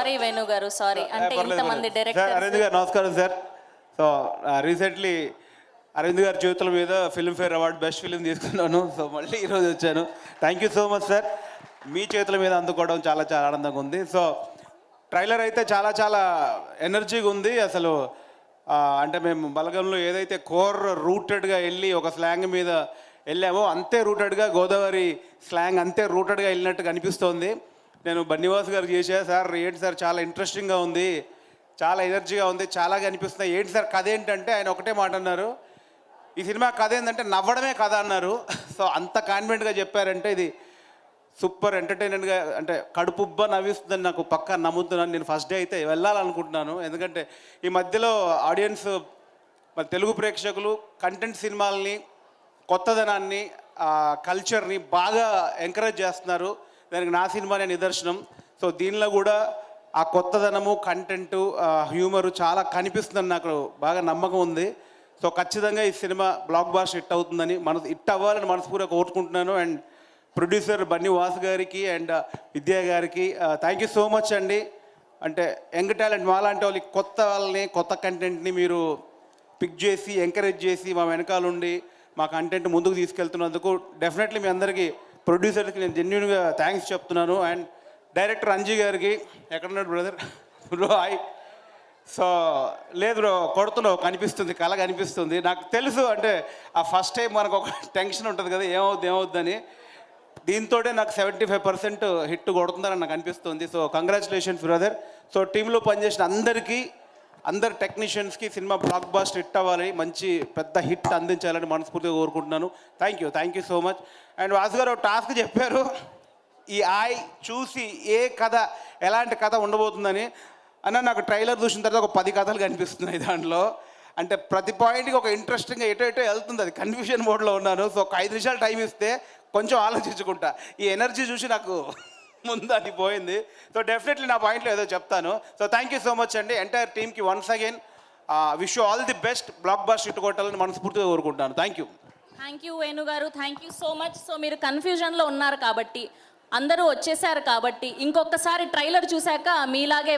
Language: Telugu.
సారీ వేణు గారు, సారీ. అంటే ఇంతమంది సార్ డైరెక్టర్. అరవింద్ గారు నమస్కారం సార్. సో రీసెంట్లీ అరవింద్ గారి జీవితం మీద ఫిల్మ్ఫేర్ అవార్డు బెస్ట్ ఫిల్మ్ తీసుకున్నాను. సో మళ్ళీ ఈరోజు వచ్చాను. Thank you so much sir. మీ చేతుల మీద అందుకోవడం చాలా చాలా ఆనందంగా ఉంది. సో ట్రైలర్ అయితే చాలా చాలా ఎనర్జీగా ఉంది. అసలు అంటే మేము బలగంలో ఏదైతే కోర్ రూటెడ్గా వెళ్ళి ఒక స్లాంగ్ మీద వెళ్ళామో అంతే రూటెడ్గా గోదావరి స్లాంగ్ అంతే రూటెడ్గా వెళ్ళినట్టుగా అనిపిస్తోంది. నేను బన్నివాస్ గారికి చేసా, సార్ ఏంటి సార్ చాలా ఇంట్రెస్టింగ్గా ఉంది, చాలా ఎనర్జీగా ఉంది, చాలాగా అనిపిస్తుంది. ఏంటి సార్ కథ ఏంటంటే ఆయన ఒకటే మాట అన్నారు, ఈ సినిమా కథ ఏంటంటే నవ్వడమే కథ అన్నారు. సో అంత కాన్ఫిడెంట్గా చెప్పారంటే ఇది సూపర్ ఎంటర్టైనర్గా అంటే కడుపుబ్బా నవ్విస్తుందని నాకు పక్కా నమ్ముతున్నాను. నేను ఫస్ట్ డే అయితే వెళ్ళాలనుకుంటున్నాను. ఎందుకంటే ఈ మధ్యలో ఆడియన్స్ మరి తెలుగు ప్రేక్షకులు కంటెంట్ సినిమాలని, కొత్తదనాన్ని, కల్చర్ని బాగా ఎంకరేజ్ చేస్తున్నారు. దానికి నా సినిమానే నిదర్శనం. సో దీనిలో కూడా ఆ కొత్తదనము, కంటెంటు, హ్యూమరు చాలా కనిపిస్తుందని నాకు బాగా నమ్మకం ఉంది. సో ఖచ్చితంగా ఈ సినిమా బ్లాక్ బాస్టర్ హిట్ అవుతుందని హిట్ అవ్వాలని మనస్ఫూర్తిగా కోరుకుంటున్నాను. అండ్ ప్రొడ్యూసర్ బన్నివాస్ గారికి అండ్ విద్యా గారికి థ్యాంక్ యూ సో మచ్ అండి. అంటే యంగ్ టాలెంట్ మాలాంటి వాళ్ళకి కొత్త వాళ్ళని, కొత్త కంటెంట్ని మీరు పిక్ చేసి ఎంకరేజ్ చేసి మా వెనకాల ఉండి మా కంటెంట్ ముందుకు తీసుకెళ్తున్నందుకు డెఫినెట్లీ మీ అందరికీ ప్రొడ్యూసర్కి నేను జెన్యున్గా థ్యాంక్స్ చెప్తున్నాను. అండ్ డైరెక్టర్ అంజీ గారికి ఎక్కడున్నాడు బ్రదర్ బ్రో హాయ్. సో లేదు బ్రో కొడుతున్నావు కనిపిస్తుంది, కళ కనిపిస్తుంది. నాకు తెలుసు అంటే ఆ ఫస్ట్ టైం మనకు ఒక టెన్షన్ ఉంటుంది కదా ఏమవుద్దని. దీంతో నాకు 75% హిట్ కొడుతుందని నాకు అనిపిస్తుంది. So congratulations brother. సో టీంలో పనిచేసిన అందరికీ, అందరు టెక్నీషియన్స్కి సినిమా బ్లాక్ బాస్టర్ హిట్ అవ్వాలి, మంచి పెద్ద హిట్ అందించాలని మనస్ఫూర్తిగా కోరుకుంటున్నాను. Thank you so much. And Vasu గారు ఒక టాస్క్ చెప్పారు, ఈ ఆయ్ చూసి ఏ కథ ఎలాంటి కథ ఉండబోతుందని. అన్న నాకు ట్రైలర్ చూసిన తర్వాత ఒక 10 కథలు కనిపిస్తున్నాయి దాంట్లో. అంటే ప్రతి పాయింట్కి ఒక ఇంట్రెస్టింగ్గా ఎటో వెళ్తుంది. అది కన్ఫ్యూజన్ మోడ్లో ఉన్నాను. సో ఒక 5 నిమిషాలు టైం ఇస్తే కొంచెం ఆలోచించుకుంటా. ఈ ఎనర్జీ చూసి నాకు ముందు అది పోయింది. సో డెఫినెట్లీ నా పాయింట్లో ఏదో చెప్తాను. So thank you so much అండి. ఎంటైర్ టీమ్కి once again wish you all the best. Blockbuster hit కొట్టాలని మనస్ఫూర్తిగా కోరుకుంటాను. థ్యాంక్ యూ వేణు గారు, thank you so much. So మీరు కన్ఫ్యూజన్లో ఉన్నారు కాబట్టి, అందరూ వచ్చేసారు కాబట్టి, ఇంకొకసారి ట్రైలర్ చూశాక మీలాగే